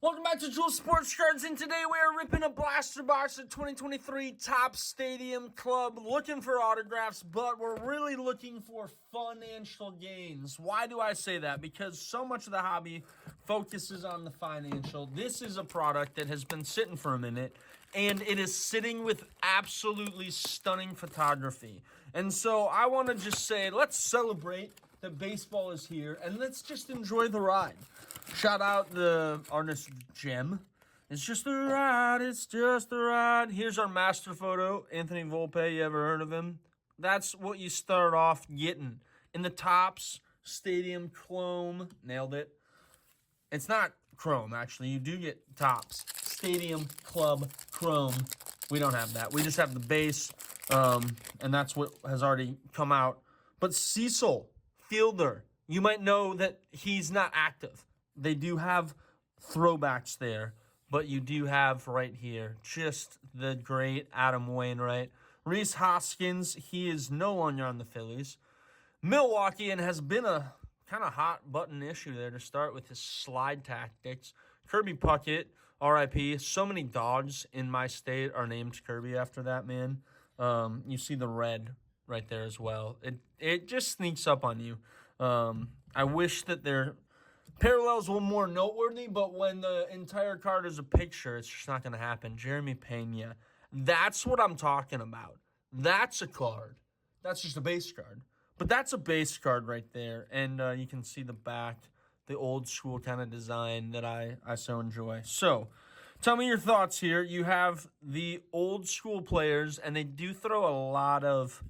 Welcome back to Jewel Sports Cards, and today we are ripping a blaster box of 2023 Topps Stadium Club, looking for autographs, but we're really looking for financial gains. Why do I say that? Because so much of the hobby focuses on the financial. This is a product that has been sitting for a minute, and it is sitting with absolutely stunning photography. And so I want to just say, let's celebrate that baseball is here, and let's just enjoy the ride. Shout out the artist Gem. It's just a ride, it's just a ride. Here's our master photo, Anthony Volpe. You ever heard of him? That's what you start off getting. In the Topps Stadium Chrome. Nailed it. It's not Chrome, actually. You do get Topps Stadium Club Chrome. We don't have that. We just have the base, and that's what has already come out. But Cecil Fielder, you might know that he's not active. They do have throwbacks there, but you do have right here just the great Adam Wainwright. Rhys Hoskins, he is no longer on the Phillies. Milwaukee, and has been a kind of hot button issue there to start with his slide tactics. Kirby Puckett, RIP. So many dogs in my state are named Kirby after that man. You see the red right there as well. It just sneaks up on you. I wish that their parallels were more noteworthy, but when the entire card is a picture, it's just not going to happen. Jeremy Pena. That's what I'm talking about. That's a card. That's just a base card. But that's a base card right there. And you can see the back, the old school kind of design that I so enjoy. So, tell me your thoughts here. You have the old school players, and they do throw a lot of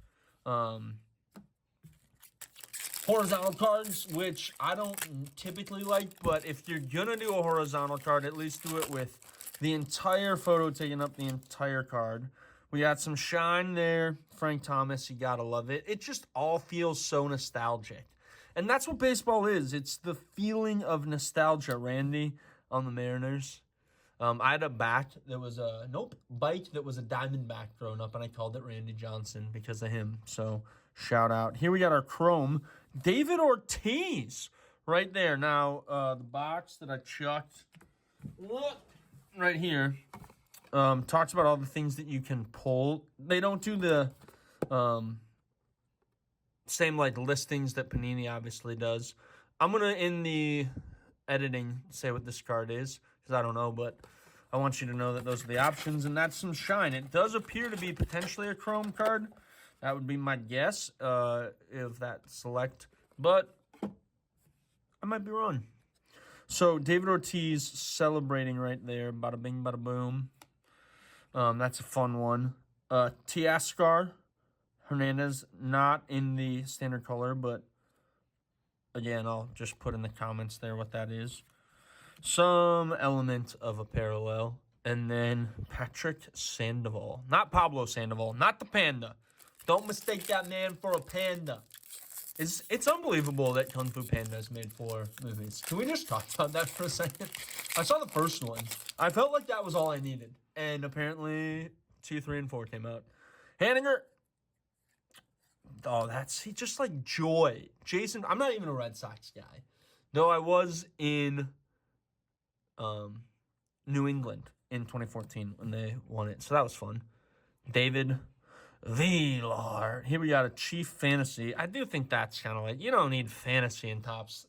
horizontal cards, which I don't typically like, but if you're gonna do a horizontal card, at least do it with the entire photo taking up the entire card. We got some shine there. Frank Thomas, you gotta love it. It just all feels so nostalgic. And that's what baseball is. It's the feeling of nostalgia. Randy on the Mariners. I had a bike that was a Diamondback growing up, and I called it Randy Johnson because of him. So shout out. Here we got our Chrome. David Ortiz right there. Now, the box that I chucked right here talks about all the things that you can pull. They don't do the same like listings that Panini obviously does. I'm going to, in the editing, say what this card is, because I don't know, but I want you to know that those are the options, and that's some shine. It does appear to be potentially a Chrome card. That would be my guess if that select, but I might be wrong. So David Ortiz celebrating right there. Bada bing, bada boom. That's a fun one. Teoscar Hernandez, not in the standard color, but again, I'll just put in the comments there what that is. Some element of a parallel. And then Patrick Sandoval. Not Pablo Sandoval. Not the panda. Don't mistake that man for a panda. It's unbelievable that Kung Fu Panda is made 4 movies. Can we just talk about that for a second? I saw the first one. I felt like that was all I needed. And apparently 2, 3, and 4 came out. Hanninger. Oh, he just like joy. Jason, I'm not even a Red Sox guy. Though I was in New England in 2014 when they won it. So that was fun. David Villar. Here we got a Chief Fantasy. I do think that's kind of like, you don't need fantasy in Topps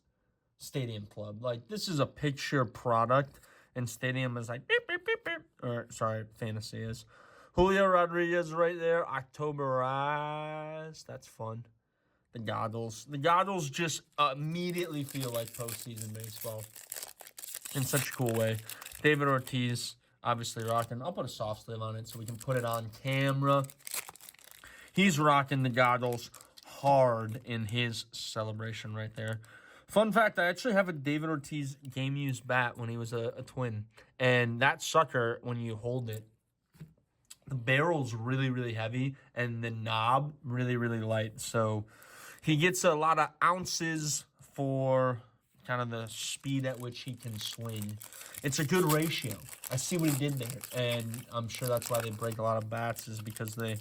Stadium Club. Like, this is a picture product, and Stadium is like, beep, beep, beep, beep. Or, sorry, fantasy is. Julio Rodriguez right there. October Eyes. That's fun. The goggles. The goggles just immediately feel like postseason baseball in such a cool way. David Ortiz, obviously rocking. I'll put a soft sleeve on it so we can put it on camera. He's rocking the goggles hard in his celebration right there. Fun fact, I actually have a David Ortiz game-used bat when he was a Twin. And that sucker, when you hold it, the barrel's really, really heavy, and the knob really, really light. So he gets a lot of ounces for kind of the speed at which he can swing. It's a good ratio. I see what he did there, and I'm sure that's why they break a lot of bats, is because they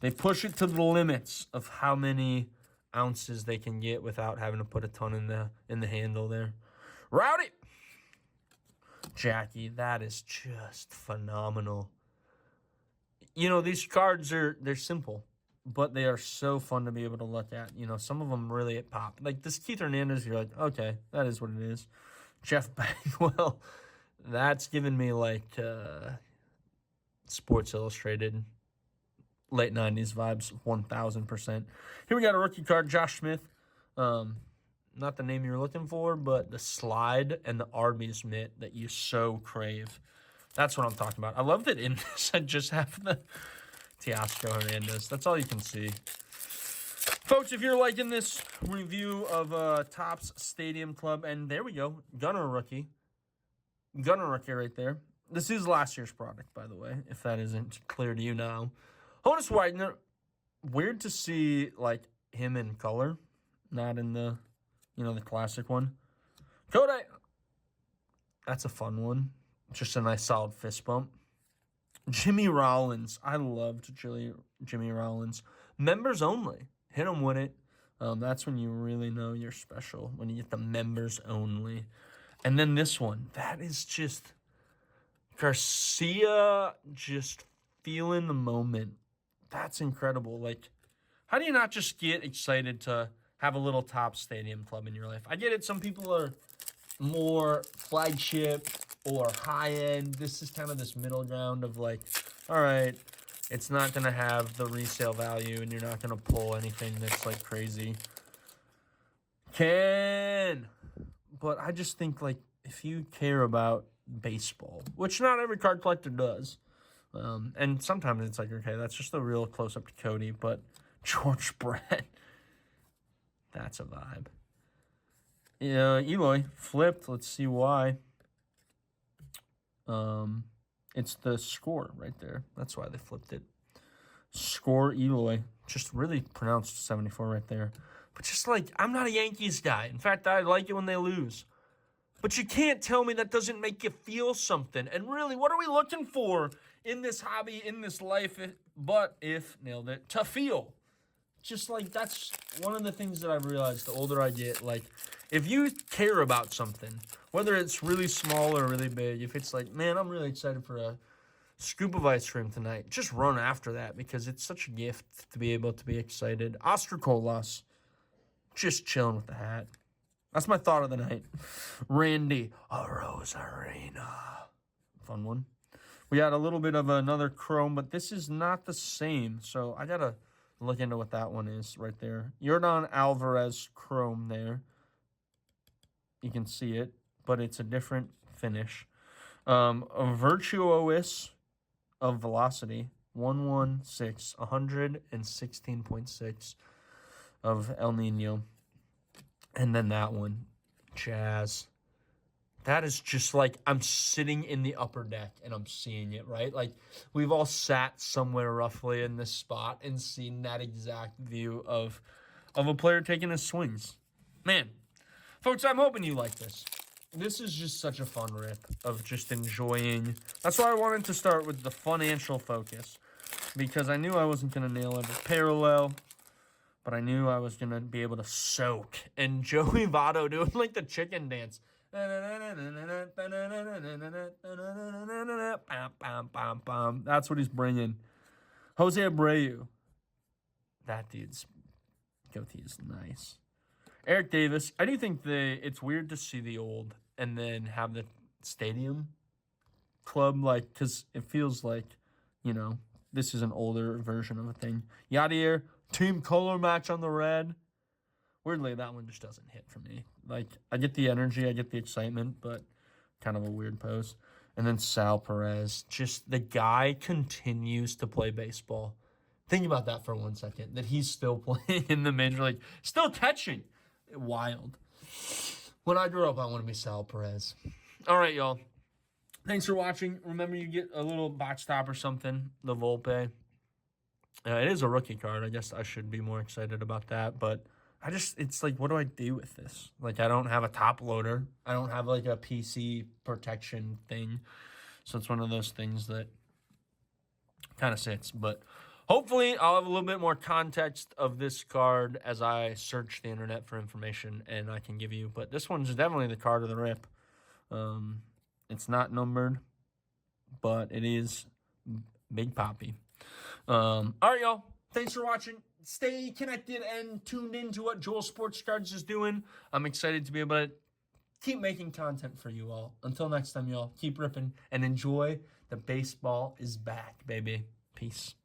push it to the limits of how many ounces they can get without having to put a ton in the handle there. Rowdy Jackie, that is just phenomenal. You know, these cards they're simple, but they are so fun to be able to look at. You know, some of them really pop. Like this Keith Hernandez, you're like, okay, that is what it is. Jeff Bagwell, that's given me like Sports Illustrated late 90s vibes, 1000%. Here we got a rookie card, Josh Smith. Not the name you're looking for, but the slide and the Arby's mitt that you so crave. That's what I'm talking about. I love that in this I just have the Teoscar Hernandez. That's all you can see. Folks, if you're liking this review of Topps Stadium Club, and there we go, Gunnar rookie. Gunnar rookie right there. This is last year's product, by the way, if that isn't clear to you now. Honus Wagner, weird to see, like, him in color, not in the, you know, the classic one. Kodak, that's a fun one. Just a nice solid fist bump. Jimmy Rollins, I loved Jimmy Rollins. Members only. Hit him with it. That's when you really know you're special, when you get the members only. And then this one, that is just Garcia just feeling the moment. That's incredible. Like, how do you not just get excited to have a little Topps Stadium Club in your life? I get it. Some people are more flagship or high-end. This is kind of this middle ground of like, all right, it's not going to have the resale value and you're not going to pull anything that's like crazy. But I just think like if you care about baseball, which not every card collector does, and sometimes it's like, okay, that's just a real close-up to Cody, but George Brett, that's a vibe. Yeah, Eloy flipped. Let's see why. It's the score right there. That's why they flipped it. Score Eloy. Just really pronounced 74 right there. But just like, I'm not a Yankees guy. In fact, I like it when they lose. But you can't tell me that doesn't make you feel something. And really, what are we looking for in this hobby, in this life, nailed it, to feel? Just like, that's one of the things that I've realized the older I get. Like, if you care about something, whether it's really small or really big, if it's like, man, I'm really excited for a scoop of ice cream tonight, just run after that because it's such a gift to be able to be excited. Oscar Colas, just chilling with the hat. That's my thought of the night. Randy Arozarena. Fun one. We got a little bit of another chrome, but this is not the same, so I got to look into what that one is right there. Yordan Alvarez chrome there. You can see it, but it's a different finish. A Virtuoso of Velocity, 116, 116.6 of El Nino. And then that one, Jazz. That is just like I'm sitting in the upper deck and I'm seeing it, right? Like we've all sat somewhere roughly in this spot and seen that exact view of a player taking his swings. Man, folks, I'm hoping you like this. This is just such a fun rip of just enjoying. That's why I wanted to start with the financial focus because I knew I wasn't going to nail every parallel, but I knew I was going to be able to soak. And Joey Votto doing like the chicken dance. That's what he's bringing. Jose Abreu. That dude's goatee is nice. Eric Davis. I do think it's weird to see the old and then have the Stadium Club, like, because it feels like, you know, this is an older version of a thing. Yadier, team color match on the red. Weirdly, that one just doesn't hit for me. Like, I get the energy, I get the excitement, but kind of a weird pose. And then Sal Perez. Just the guy continues to play baseball. Think about that for 1 second, that he's still playing in the major league, still catching. Wild. When I grow up, I want to be Sal Perez. All right, y'all. Thanks for watching. Remember, you get a little box top or something, the Volpe. It is a rookie card. I guess I should be more excited about that, but it's like, what do I do with this? Like, I don't have a top loader. I don't have, like, a PC protection thing. So it's one of those things that kind of sits. But hopefully I'll have a little bit more context of this card as I search the internet for information and I can give you. But this one's definitely the card of the rip. It's not numbered, but it is Big Poppy. All right, y'all. Thanks for watching. Stay connected and tuned in to what Joel Sports Cards is doing. I'm excited to be able to keep making content for you all. Until next time, y'all, keep ripping and enjoy. The baseball is back, baby. Peace.